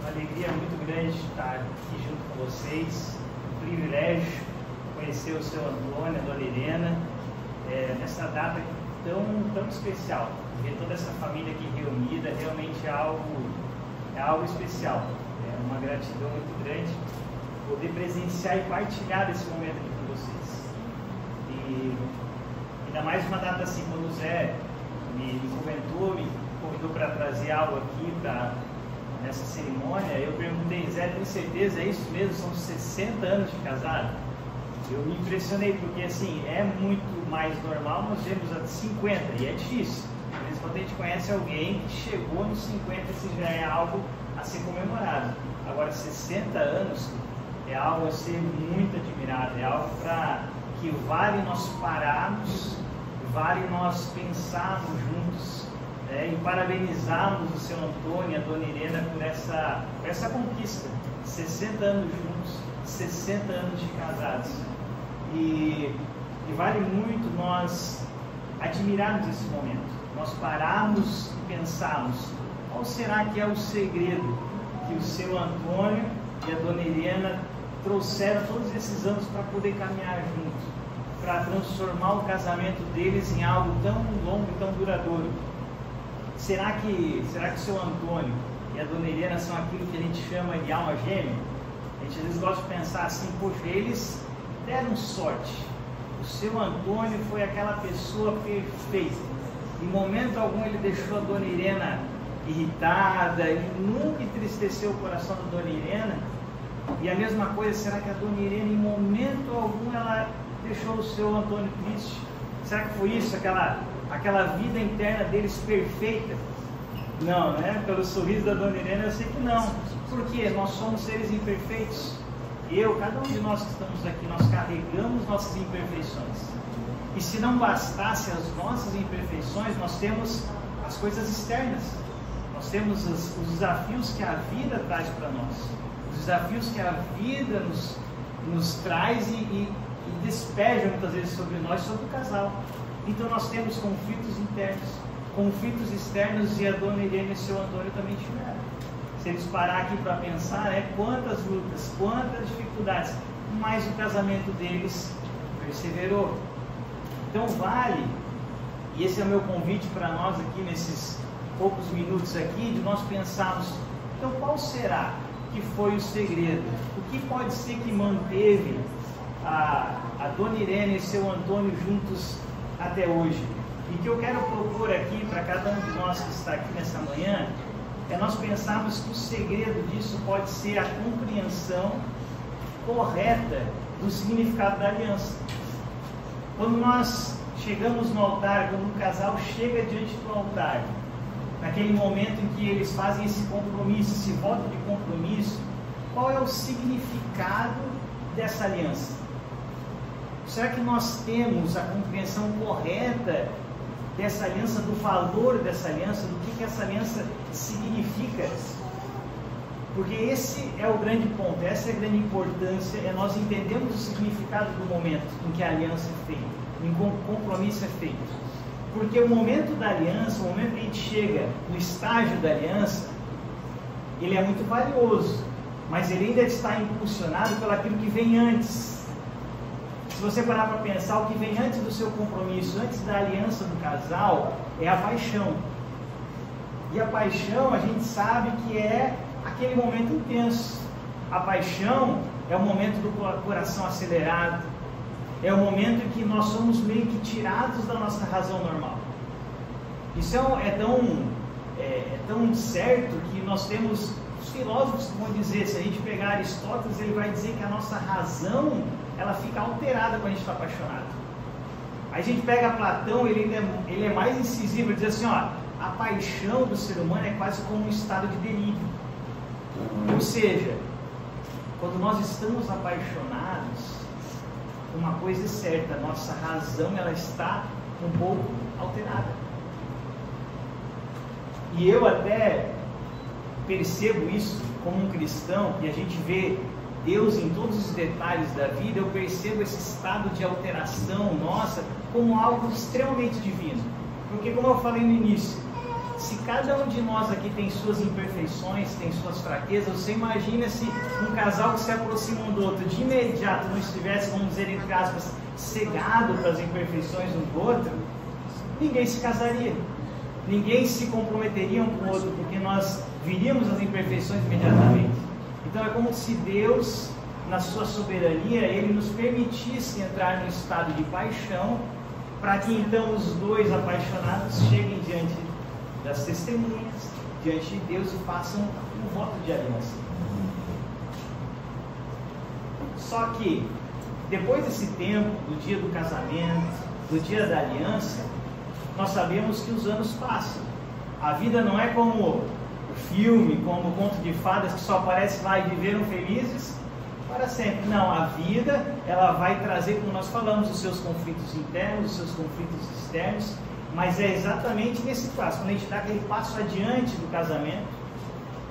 Uma alegria muito grande estar aqui junto com vocês. Um privilégio conhecer o seu Antônio, a dona Irena, nessa data tão especial. Ver toda essa família aqui reunida realmente é algo especial. É uma gratidão muito grande poder presenciar e partilhar esse momento aqui com vocês. E ainda mais uma data assim, quando o Zé me convidou para trazer algo aqui nessa cerimônia, eu perguntei: Zé, tem certeza, é isso mesmo? São 60 anos de casado? Eu me impressionei, porque assim, é muito mais normal nós vemos a 50, e é difícil. Às vezes quando a gente conhece alguém que chegou nos 50, isso já é algo a ser comemorado. Agora, 60 anos é algo a ser muito admirado, é algo que vale nós pararmos, vale nós pensarmos juntos, e parabenizarmos o seu Antônio e a dona Irena por essa conquista. 60 anos juntos, 60 anos de casados. E vale muito nós admirarmos esse momento, nós pararmos e pensarmos: qual será que é o segredo que o seu Antônio e a dona Irena trouxeram todos esses anos para poder caminhar juntos, para transformar o casamento deles em algo tão longo e tão duradouro? Será que o seu Antônio e a dona Irena são aquilo que a gente chama de alma gêmea? A gente às vezes gosta de pensar assim: poxa, eles deram sorte. O seu Antônio foi aquela pessoa perfeita. Em momento algum ele deixou a dona Irena irritada, ele nunca entristeceu o coração da dona Irena. E a mesma coisa, será que a dona Irena em momento algum ela deixou o seu Antônio triste? Será que foi isso, aquela vida interna deles perfeita? Não, né? Pelo sorriso da dona Irena eu sei que não. Porque nós somos seres imperfeitos. Cada um de nós que estamos aqui, nós carregamos nossas imperfeições. E se não bastasse as nossas imperfeições, nós temos as coisas externas. Nós temos os desafios que a vida traz para nós. Os desafios que a vida nos traz e despeja muitas vezes sobre nós, sobre o casal. Então nós temos conflitos internos, conflitos externos, e a dona Irene e o seu Antônio também tiveram. Se eles parar aqui para pensar, quantas lutas, quantas dificuldades, mas o casamento deles perseverou. Então vale, e esse é o meu convite para nós aqui nesses poucos minutos aqui, de nós pensarmos: então qual será que foi o segredo? O que pode ser que manteve a dona Irene e seu Antônio juntos até hoje? E que eu quero propor aqui para cada um de nós que está aqui nessa manhã, é nós pensarmos que o segredo disso pode ser a compreensão correta do significado da aliança. Quando nós chegamos no altar, quando um casal chega diante do altar, naquele momento em que eles fazem esse compromisso, esse voto de compromisso, qual é o significado dessa aliança? Será que nós temos a compreensão correta dessa aliança, do valor dessa aliança, do que essa aliança significa? Porque esse é o grande ponto, essa é a grande importância, é nós entendermos o significado do momento em que a aliança é feita, em que o compromisso é feito. Porque o momento da aliança, o momento que a gente chega no estágio da aliança, ele é muito valioso, mas ele ainda está impulsionado pelo aquilo que vem antes. Se você parar para pensar, o que vem antes do seu compromisso, antes da aliança do casal, é a paixão. E a paixão, a gente sabe que é aquele momento intenso. A paixão é o momento do coração acelerado, é o momento em que nós somos meio que tirados da nossa razão normal. Isso é tão certo que nós temos, os filósofos vão dizer, se a gente pegar Aristóteles, ele vai dizer que a nossa razão, ela fica alterada quando a gente está apaixonado. Aí a gente pega Platão, ele é mais incisivo, ele diz assim: a paixão do ser humano é quase como um estado de delírio. Ou seja, quando nós estamos apaixonados, uma coisa é certa, a nossa razão ela está um pouco alterada. E eu até percebo isso como um cristão, e a gente vê Deus em todos os detalhes da vida. Eu percebo esse estado de alteração nossa como algo extremamente divino. Porque, como eu falei no início, se cada um de nós aqui tem suas imperfeições, tem suas fraquezas, você imagina se um casal que se aproxima um do outro, de imediato não estivesse, vamos dizer entre aspas, cegado para as imperfeições um do outro, ninguém se casaria, ninguém se comprometeria um com o outro, porque nós viríamos as imperfeições imediatamente. Então é como se Deus, na sua soberania, Ele nos permitisse entrar no estado de paixão, para que então os dois apaixonados cheguem diante das testemunhas, diante de Deus, e façam um voto de aliança. Só que, depois desse tempo, do dia do casamento, do dia da aliança, nós sabemos que os anos passam. A vida não é como o filme, como o conto de fadas que só aparece lá e viveram felizes para sempre. Não, a vida, ela vai trazer, como nós falamos, os seus conflitos internos, os seus conflitos externos, mas é exatamente nesse passo, quando a gente dá aquele passo adiante do casamento,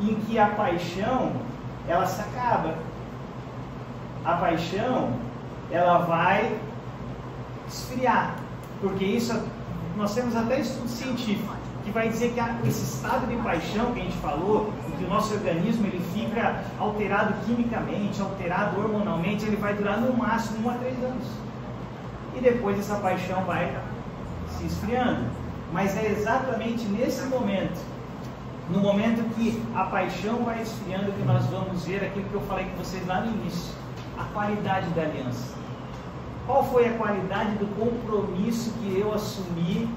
em que a paixão, ela se acaba. A paixão, ela vai esfriar, porque isso, nós temos até estudo científico, que vai dizer que esse estado de paixão que a gente falou, em que o nosso organismo ele fica alterado quimicamente, alterado hormonalmente, ele vai durar no máximo 1 a 3 anos. E depois essa paixão vai se esfriando. Mas é exatamente nesse momento, no momento que a paixão vai esfriando, que nós vamos ver aquilo que eu falei com vocês lá no início, a qualidade da aliança. Qual foi a qualidade do compromisso que eu assumi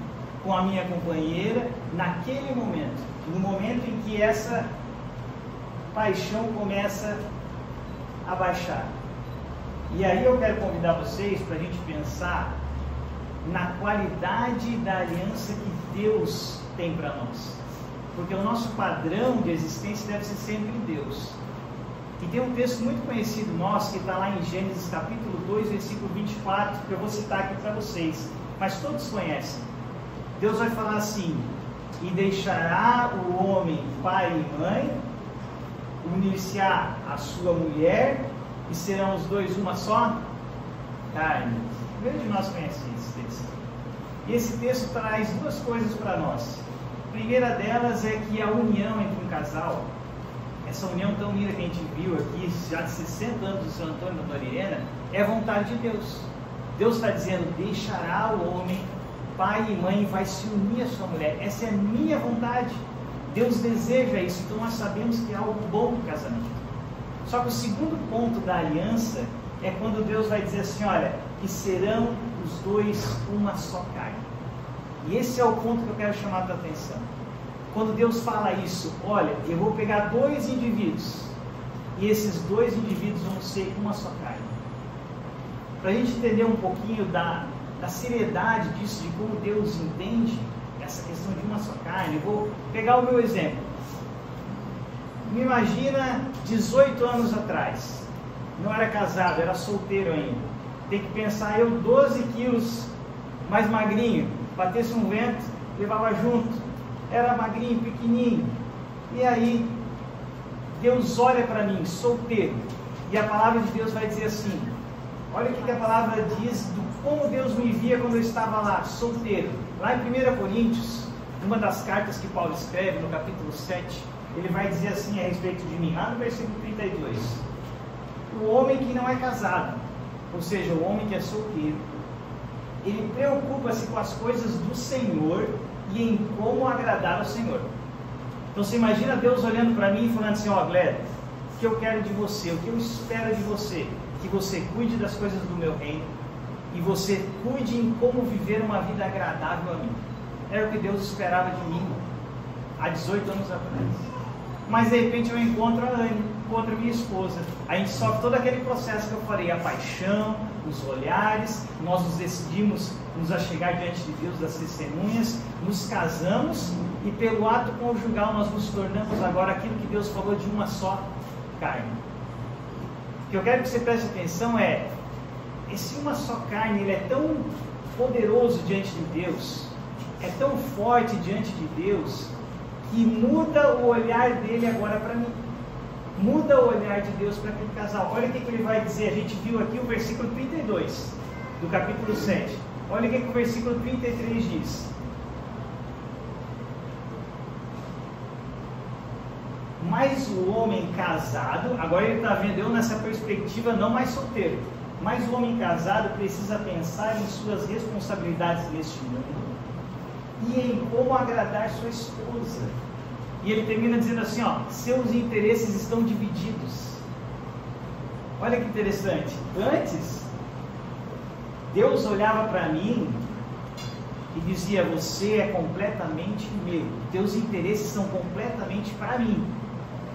com a minha companheira naquele momento, no momento em que essa paixão começa a baixar? E aí eu quero convidar vocês para a gente pensar na qualidade da aliança que Deus tem para nós, porque o nosso padrão de existência deve ser sempre Deus. E tem um texto muito conhecido nosso, que está lá em Gênesis capítulo 2, versículo 24, que eu vou citar aqui para vocês, mas todos conhecem. Deus vai falar assim: e deixará o homem pai e mãe, unir-se-á a sua mulher, e serão os dois uma só carne. O primeiro de nós conhece esse texto. E esse texto traz duas coisas para nós. A primeira delas é que a união entre um casal, essa união tão linda que a gente viu aqui, já de 60 anos do São Antônio da Dona Irena, é a vontade de Deus. Deus está dizendo: deixará o homem pai e mãe, vai se unir à sua mulher. Essa é a minha vontade. Deus deseja isso, então nós sabemos que é algo bom no casamento. Só que o segundo ponto da aliança é quando Deus vai dizer assim: olha, que serão os dois uma só carne. E esse é o ponto que eu quero chamar a tua atenção. Quando Deus fala isso, olha, eu vou pegar dois indivíduos, e esses dois indivíduos vão ser uma só carne. Para a gente entender um pouquinho da seriedade disso, de como Deus entende essa questão de uma só carne, eu vou pegar o meu exemplo. Me imagina 18 anos atrás, não era casado, era solteiro ainda. Tem que pensar, eu 12 quilos mais magrinho, batesse um vento, levava junto, era magrinho, pequenininho. E aí Deus olha para mim, solteiro, e a palavra de Deus vai dizer assim: olha o que a palavra diz do como Deus me via quando eu estava lá, solteiro. Lá em 1 Coríntios, uma das cartas que Paulo escreve, no capítulo 7, ele vai dizer assim a respeito de mim, lá no versículo 32. O homem que não é casado, ou seja, o homem que é solteiro, ele preocupa-se com as coisas do Senhor e em como agradar ao Senhor. Então você imagina Deus olhando para mim e falando assim: ó, Gled, o que eu quero de você, o que eu espero de você, que você cuide das coisas do meu reino, e você cuide em como viver uma vida agradável a mim. Era o que Deus esperava de mim há 18 anos atrás. Mas de repente eu encontro a Anne, encontro a minha esposa, a gente sofre todo aquele processo que eu falei, a paixão, os olhares, nós nos decidimos nos achegar diante de Deus das testemunhas, nos casamos, e pelo ato conjugal nós nos tornamos agora aquilo que Deus falou de uma só carne. O que eu quero que você preste atenção é, esse uma só carne, ele é tão poderoso diante de Deus, é tão forte diante de Deus, que muda o olhar dele agora para mim. Muda o olhar de Deus para aquele casal. Olha o que ele vai dizer. A gente viu aqui o versículo 32 do capítulo 7. Olha o que o versículo 33 diz. Mas o homem casado, agora ele está vendo eu nessa perspectiva não mais solteiro, mas o homem casado precisa pensar em suas responsabilidades neste mundo e em como agradar sua esposa. E ele termina dizendo assim, ó, seus interesses estão divididos. Olha que interessante. Antes, Deus olhava para mim e dizia, você é completamente meu, teus interesses são completamente para mim.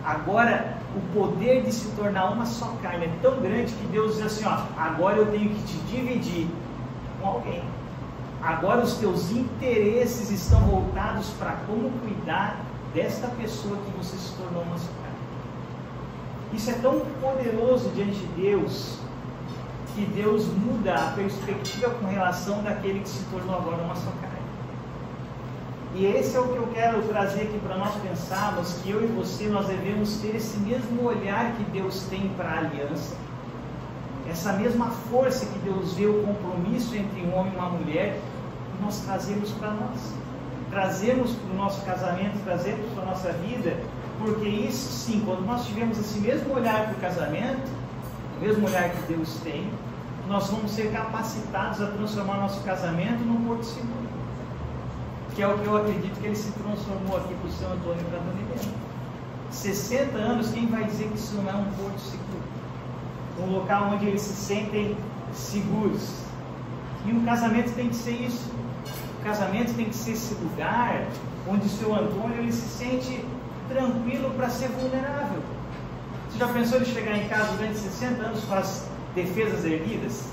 Agora, o poder de se tornar uma só carne é tão grande que Deus diz assim, ó, agora eu tenho que te dividir com alguém. Agora os teus interesses estão voltados para como cuidar desta pessoa que você se tornou uma só carne. Isso é tão poderoso diante de Deus, que Deus muda a perspectiva com relação daquele que se tornou agora uma só carne. E esse é o que eu quero trazer aqui para nós pensarmos, que eu e você, nós devemos ter esse mesmo olhar que Deus tem para a aliança, essa mesma força que Deus vê o compromisso entre um homem e uma mulher, e nós trazemos para nós. Trazemos para o nosso casamento, trazemos para a nossa vida, porque isso sim, quando nós tivermos esse mesmo olhar para o casamento, o mesmo olhar que Deus tem, nós vamos ser capacitados a transformar nosso casamento num porto seguro. Que é o que eu acredito que ele se transformou aqui para o seu Antônio e para a Dona Helena. 60 anos, quem vai dizer que isso não é um porto seguro? Um local onde eles se sentem seguros. E o casamento tem que ser isso. O casamento tem que ser esse lugar onde o seu Antônio ele se sente tranquilo para ser vulnerável. Você já pensou em chegar em casa durante 60 anos com as defesas erguidas?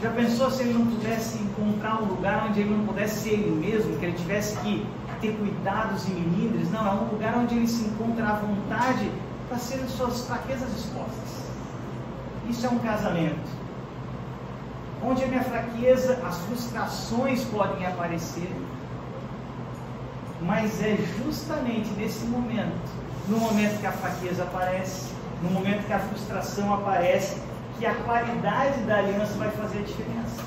Já pensou se ele não pudesse encontrar um lugar onde ele não pudesse ser ele mesmo, que ele tivesse que ter cuidados e milímetros? Não, é um lugar onde ele se encontra à vontade para ser as suas fraquezas expostas. Isso é um casamento. Onde a minha fraqueza, as frustrações podem aparecer. Mas é justamente nesse momento, no momento que a fraqueza aparece, no momento que a frustração aparece, que a qualidade da aliança vai fazer a diferença.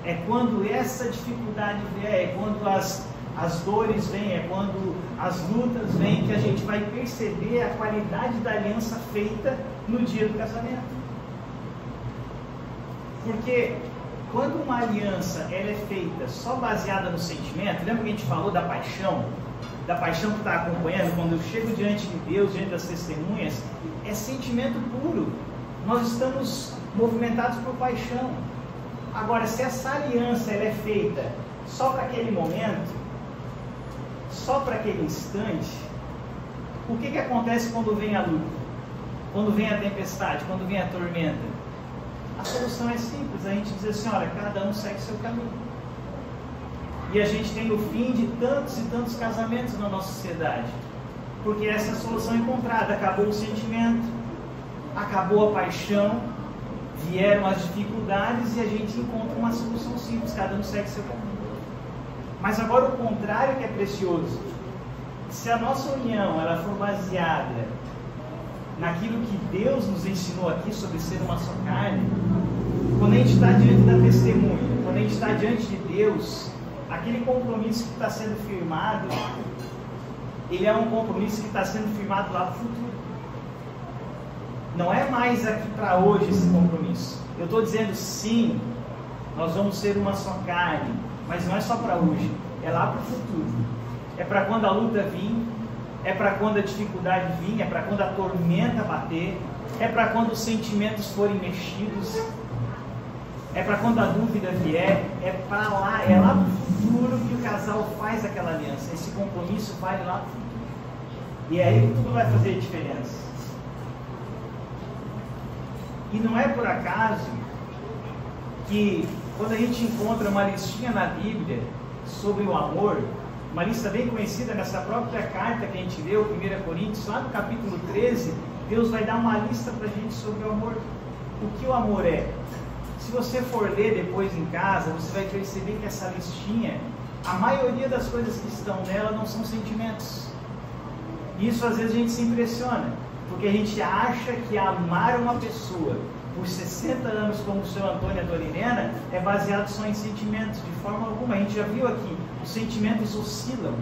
É quando essa dificuldade vier, é quando as dores vêm, é quando as lutas vêm, que a gente vai perceber a qualidade da aliança feita no dia do casamento. Porque quando uma aliança ela é feita só baseada no sentimento, lembra que a gente falou da paixão que está acompanhando, quando eu chego diante de Deus, diante das testemunhas, é sentimento puro. Nós estamos movimentados por paixão. Agora, se essa aliança ela é feita só para aquele momento, só para aquele instante, o que acontece quando vem a luta? Quando vem a tempestade? Quando vem a tormenta? A solução é simples, a gente diz assim, olha, cada um segue seu caminho. E a gente tem o fim de tantos e tantos casamentos na nossa sociedade. Porque essa é a solução encontrada, acabou o sentimento, acabou a paixão, vieram as dificuldades e a gente encontra uma solução simples, cada um segue seu caminho. Mas agora o contrário que é precioso. Se a nossa união ela for baseada naquilo que Deus nos ensinou aqui sobre ser uma só carne, quando a gente está diante da testemunha, quando a gente está diante de Deus, aquele compromisso que está sendo firmado, ele é um compromisso que está sendo firmado lá para o futuro. Não é mais aqui para hoje esse compromisso. Eu estou dizendo sim, nós vamos ser uma só carne, mas não é só para hoje, é lá para o futuro. É para quando a luta vir, é para quando a dificuldade vir, é para quando a tormenta bater, é para quando os sentimentos forem mexidos, é para quando a dúvida vier, é para lá, é lá para o futuro que o casal faz aquela aliança. Esse compromisso vai lá para o futuro. E é aí que tudo vai fazer diferença. E não é por acaso que quando a gente encontra uma listinha na Bíblia sobre o amor, uma lista bem conhecida nessa própria carta que a gente leu, 1 Coríntios, lá no capítulo 13, Deus vai dar uma lista para a gente sobre o amor. O que o amor é? Se você for ler depois em casa, você vai perceber que essa listinha, a maioria das coisas que estão nela não são sentimentos. E isso às vezes a gente se impressiona, porque a gente acha que amar uma pessoa por 60 anos como o seu Antônio e a Dona Helena é baseado só em sentimentos, de forma alguma. A gente já viu aqui, os sentimentos oscilam,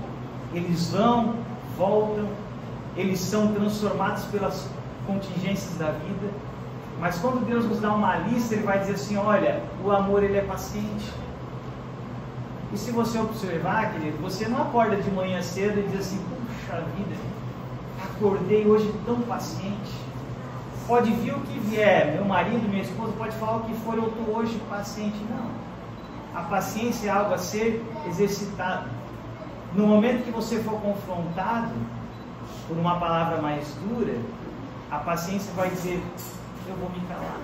eles vão, voltam, eles são transformados pelas contingências da vida. Mas quando Deus nos dá uma lista, Ele vai dizer assim: olha, o amor ele é paciente. E se você observar, querido, você não acorda de manhã cedo e diz assim: puxa vida, acordei hoje tão paciente. Pode vir o que vier, meu marido, minha esposa pode falar o que for, eu estou hoje paciente. Não. A paciência é algo a ser exercitado. No momento que você for confrontado por uma palavra mais dura, a paciência vai dizer: eu vou me calar,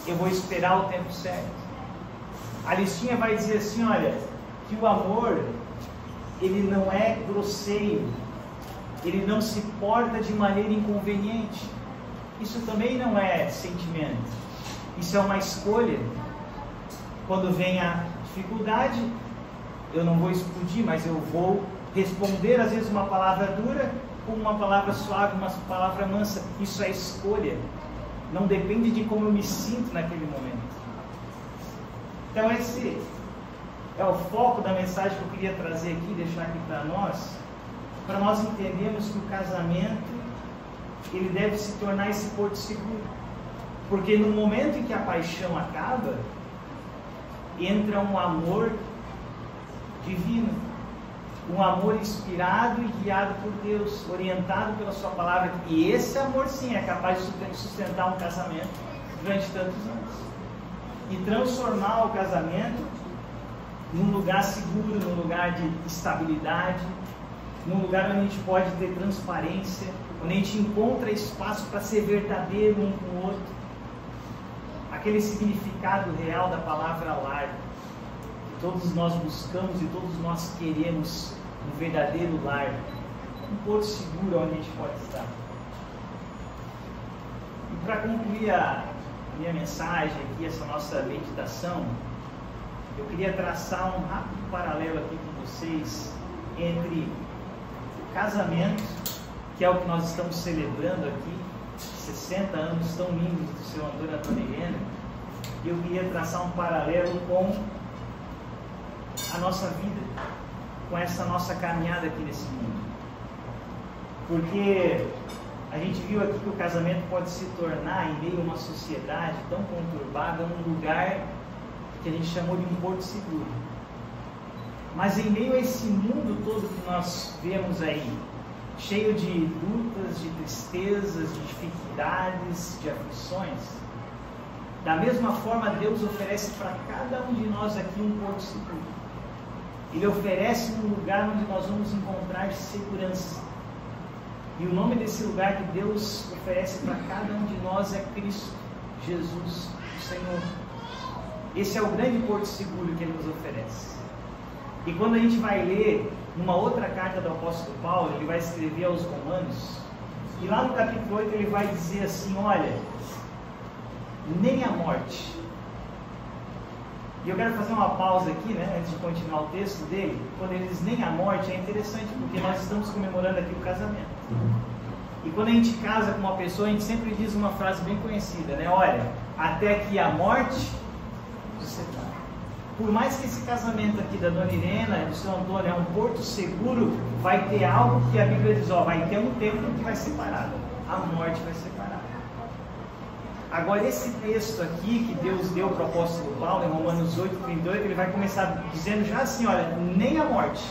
eu vou esperar o tempo certo. A listinha vai dizer assim: olha, que o amor, ele não é grosseiro, ele não se porta de maneira inconveniente. Isso também não é sentimento, isso é uma escolha. Quando vem a dificuldade, eu não vou explodir, mas eu vou responder às vezes uma palavra dura com uma palavra suave, uma palavra mansa. Isso é escolha, não depende de como eu me sinto naquele momento. Então esse é o foco da mensagem que eu queria trazer aqui, deixar aqui para nós entendermos que o casamento, ele deve se tornar esse porto seguro. Porque no momento em que a paixão acaba, entra um amor divino, um amor inspirado e guiado por Deus, orientado pela sua palavra. E esse amor sim é capaz de sustentar um casamento durante tantos anos e transformar o casamento num lugar seguro, num lugar de estabilidade, num lugar onde a gente pode ter transparência, onde a gente encontra espaço para ser verdadeiro um com o outro. Aquele significado real da palavra lar, que todos nós buscamos e todos nós queremos, um verdadeiro lar, um porto seguro onde a gente pode estar. E para concluir a minha mensagem aqui, essa nossa meditação, eu queria traçar um rápido paralelo aqui com vocês entre o casamento, que é o que nós estamos celebrando aqui, 60 anos tão lindos do seu Antônio e da Dona Helena, e eu queria traçar um paralelo com a nossa vida, com essa nossa caminhada aqui nesse mundo. Porque a gente viu aqui que o casamento pode se tornar, em meio a uma sociedade tão conturbada, um lugar que a gente chamou de um porto seguro. Mas em meio a esse mundo todo que nós vemos aí, cheio de lutas, de tristezas, de dificuldades, de aflições, da mesma forma Deus oferece para cada um de nós aqui um porto seguro. Ele oferece um lugar onde nós vamos encontrar segurança. E o nome desse lugar que Deus oferece para cada um de nós é Cristo Jesus, o Senhor. Esse é o grande porto seguro que Ele nos oferece. E quando a gente vai ler numa outra carta do apóstolo Paulo, ele vai escrever aos Romanos, e lá no capítulo 8 ele vai dizer assim: olha, nem a morte. E eu quero fazer uma pausa aqui, né, antes de continuar o texto dele. Quando ele diz nem a morte, é interessante, porque nós estamos comemorando aqui o casamento. E quando a gente casa com uma pessoa, a gente sempre diz uma frase bem conhecida, né? Olha, até que a morte nos separe. Por mais que esse casamento aqui da Dona Helena e do seu Antônio é um porto seguro, vai ter algo que a Bíblia diz: ó, vai ter um tempo que vai separar, a morte vai separar. Agora esse texto aqui que Deus deu para o apóstolo Paulo em Romanos 8:38, ele vai começar dizendo já assim: olha, nem a morte,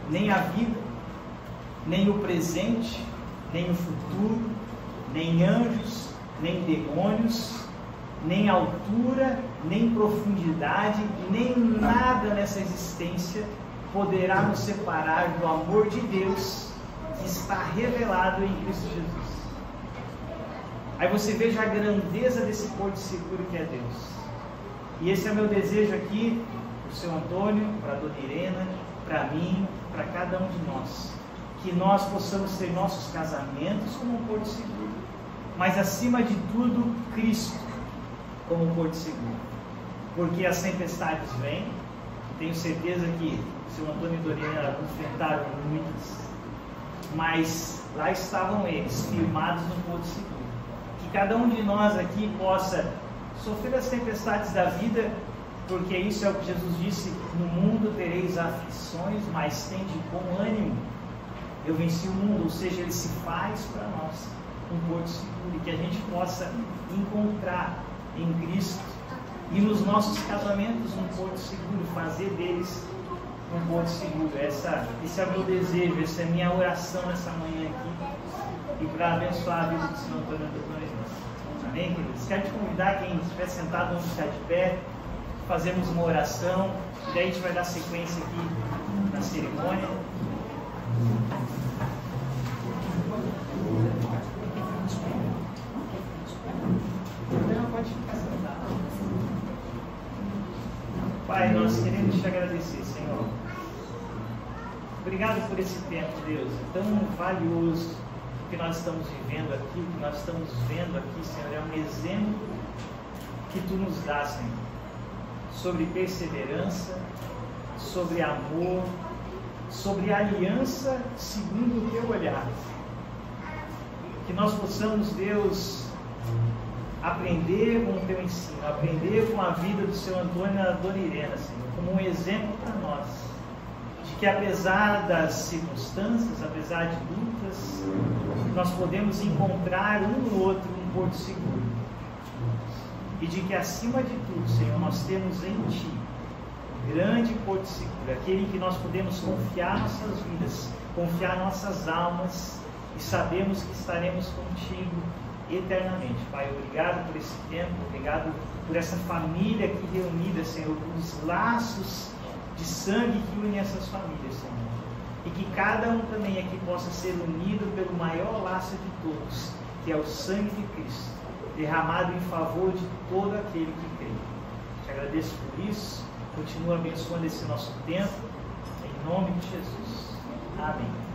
nem a vida, nem o presente, nem o futuro, nem anjos, nem demônios, nem altura, nem profundidade, nem nada nessa existência poderá nos separar do amor de Deus que está revelado em Cristo Jesus. Aí você veja a grandeza desse porto seguro que é Deus. E esse é o meu desejo aqui, para o seu Antônio, para a Dona Helena, para mim, para cada um de nós. Que nós possamos ter nossos casamentos como um porto seguro. Mas acima de tudo, Cristo como um porto seguro. Porque as tempestades vêm, tenho certeza que o seu Antônio e Dona Helena enfrentaram muitas, mas lá estavam eles, firmados no porto seguro. Que cada um de nós aqui possa sofrer as tempestades da vida, porque isso é o que Jesus disse: no mundo tereis aflições, mas tende bom ânimo. Eu venci o mundo, ou seja, Ele se faz para nós um porto seguro, e que a gente possa encontrar em Cristo e nos nossos casamentos um porto seguro, fazer deles um porto seguro. Esse é o meu desejo, essa é a minha oração nessa manhã aqui, e para abençoar a vida do Senhor Antônio Antônio. Amém, queridos? Quero te convidar, quem estiver sentado, vamos ficar de pé, fazemos uma oração, e daí a gente vai dar sequência aqui na cerimônia. Pai, nós queremos te agradecer, Senhor. Obrigado por esse tempo, Deus, tão valioso que nós estamos vivendo aqui, que nós estamos vendo aqui, Senhor. É um exemplo que Tu nos dá, Senhor, sobre perseverança, sobre amor, sobre aliança segundo o Teu olhar. Que nós possamos, Deus, aprender com o Teu ensino, aprender com a vida do Seu Antônio e da Dona Irena, Senhor, como um exemplo para nós, de que apesar das circunstâncias, apesar de lutas, nós podemos encontrar um no outro um porto seguro. E de que acima de tudo, Senhor, nós temos em Ti um grande porto seguro, aquele em que nós podemos confiar nossas vidas, confiar nossas almas, e sabemos que estaremos contigo eternamente. Pai, obrigado por esse tempo, obrigado por essa família aqui reunida, Senhor, por os laços de sangue que unem essas famílias, Senhor, e que cada um também aqui possa ser unido pelo maior laço de todos, que é o sangue de Cristo, derramado em favor de todo aquele que crê. Te agradeço por isso, continua abençoando esse nosso tempo, em nome de Jesus. Amém.